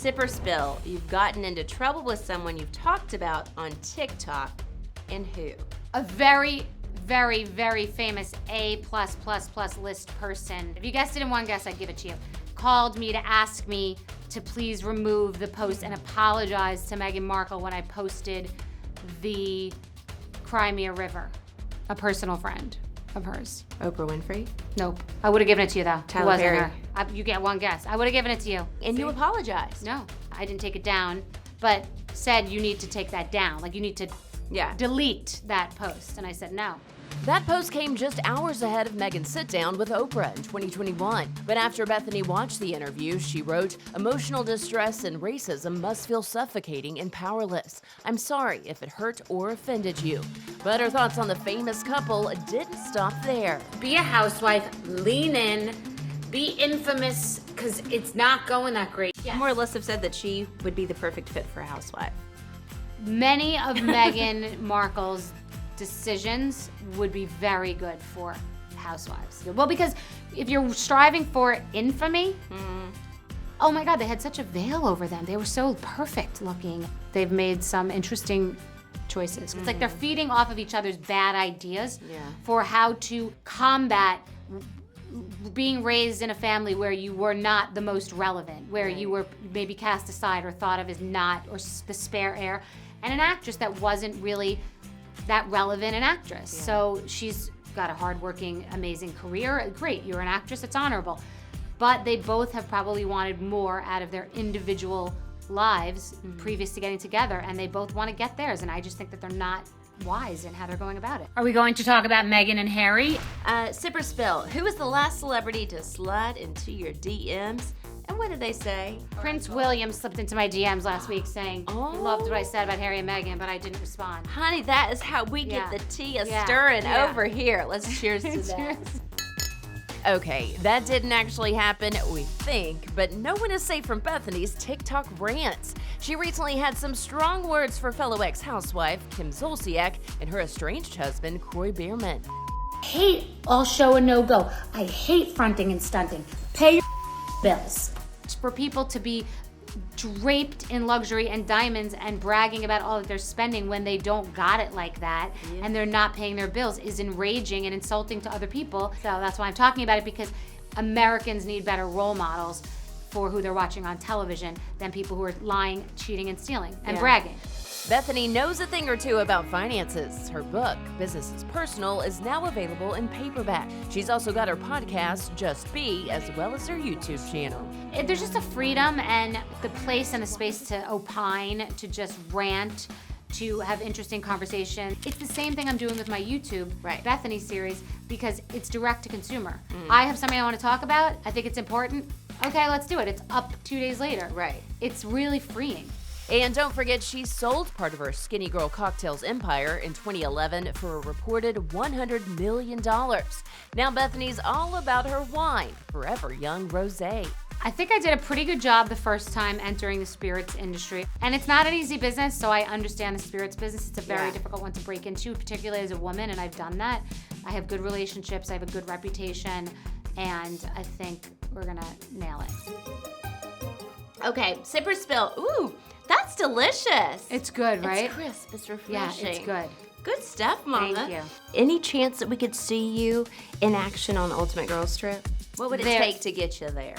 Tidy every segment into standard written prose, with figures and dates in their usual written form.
Sip or spill, you've gotten into trouble with someone you've talked about on TikTok, and who? A very, very, very famous A+++ list person. If you guessed it in one guess, I'd give it to you. Called me to ask me to please remove the post and apologize to Meghan Markle when I posted the Crimea River, a personal friend of hers. Oprah Winfrey? Nope. I would have given it to you though. Tyler It wasn't Perry. her. You get one guess. I would have given it to you. And you apologized. No, I didn't take it down, but said you need to take that down. Like you need to delete that post. And I said no. That post came just hours ahead of Meghan's sit-down with Oprah in 2021. But after Bethenny watched the interview, she wrote, "Emotional distress and racism must feel suffocating and powerless. I'm sorry if it hurt or offended you." But her thoughts on the famous couple didn't stop there. Be a housewife, lean in, be infamous, because it's not going that great. Yes. More or less have said that she would be the perfect fit for a housewife. Many of Meghan Markle's decisions would be very good for housewives. Well, because if you're striving for infamy, oh my God, they had such a veil over them. They were so perfect looking. They've made some interesting choices. It's like they're feeding off of each other's bad ideas for how to combat being raised in a family where you were not the most relevant, where you were maybe cast aside or thought of as not, or the spare heir, and an actress that wasn't really that relevant an actress. So she's got a hardworking, amazing career. Great, you're an actress, it's honorable. But they both have probably wanted more out of their individual lives previous to getting together, and they both want to get theirs, and I just think that they're not wise in how they're going about it. Are we going to talk about Meghan and Harry? Sip or spill, who was the last celebrity to slide into your DMs, and what did they say? Prince William slipped into my DMs last week saying he loved what I said about Harry and Meghan, but I didn't respond. Honey, that is how we get the tea stirring over here. Let's cheers to that. Okay, that didn't actually happen, we think, but no one is safe from Bethenny's TikTok rants. She recently had some strong words for fellow ex-housewife Kim Zolciak and her estranged husband, Corey Bierman. Hate all show and no go. I hate fronting and stunting. Pay your bills. For people to be draped in luxury and diamonds and bragging about all that they're spending when they don't got it like that and they're not paying their bills is enraging and insulting to other people. So that's why I'm talking about it, because Americans need better role models for who they're watching on television than people who are lying, cheating, and stealing and bragging. Bethenny knows a thing or two about finances. Her book, Business is Personal, is now available in paperback. She's also got her podcast, Just Be, as well as her YouTube channel. There's just a freedom and the place and the space to opine, to just rant, to have interesting conversation. It's the same thing I'm doing with my YouTube Bethenny series, because it's direct to consumer. I have something I want to talk about. I think it's important. Okay, let's do it. It's up 2 days later. Right. It's really freeing. And don't forget, she sold part of her Skinny Girl Cocktails empire in 2011 for a reported $100 million. Now Bethenny's all about her wine, Forever Young Rosé. I think I did a pretty good job the first time entering the spirits industry. And it's not an easy business, so I understand the spirits business. It's a very difficult one to break into, particularly as a woman, and I've done that. I have good relationships, I have a good reputation, and I think we're gonna nail it. Okay, sip or spill. Ooh, that's delicious. It's good, right? It's crisp, it's refreshing. Yeah, it's good. Good stuff, Mama. Thank you. Any chance that we could see you in action on the Ultimate Girls Trip? What would it take to get you there?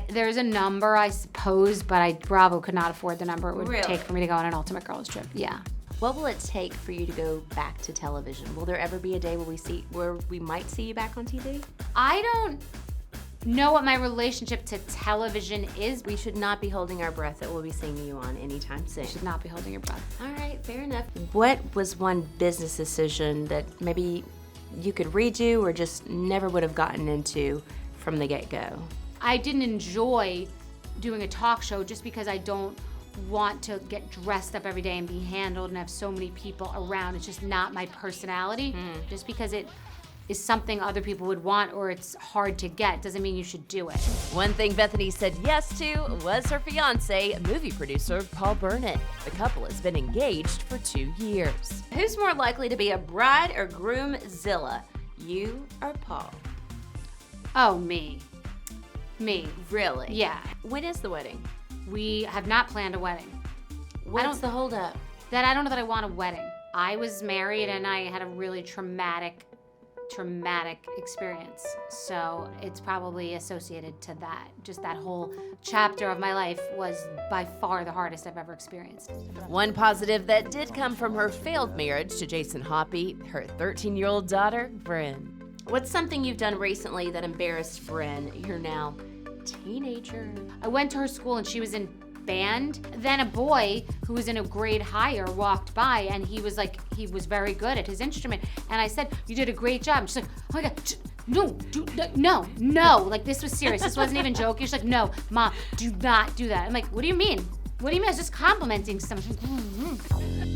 There's a number, I suppose, but Bravo could not afford the number it would take for me to go on an Ultimate Girls Trip. Yeah. What will it take for you to go back to television? Will there ever be a day where we might see you back on TV? I don't know what my relationship to television is. We should not be holding our breath that we'll be seeing you on anytime soon. You should not be holding your breath. All right, fair enough. What was one business decision that maybe you could redo or just never would have gotten into from the get-go? I didn't enjoy doing a talk show just because I don't want to get dressed up every day and be handled and have so many people around. It's just not my personality. Just because it is something other people would want or it's hard to get doesn't mean you should do it. One thing Bethenny said yes to was her fiance, movie producer Paul Burnett. The couple has been engaged for 2 years. Who's more likely to be a bride or groomzilla, you or Paul? Oh, me. Me. Really? Yeah. When is the wedding? We have not planned a wedding. What's the holdup? I don't know that I want a wedding. I was married and I had a really traumatic experience. So it's probably associated to that. Just that whole chapter of my life was by far the hardest I've ever experienced. One positive that did come from her failed marriage to Jason Hoppy, her 13-year-old daughter, Bryn. What's something you've done recently that embarrassed Bryn, your now teenager? I went to her school and she was in band. Then a boy who was in a grade higher walked by and he was very good at his instrument. And I said, "You did a great job." And she's like, "Oh my God, no. Like, this was serious. This wasn't even joking." She's like, "No, Mom, do not do that." I'm like, "What do you mean? What do you mean? I was just complimenting someone."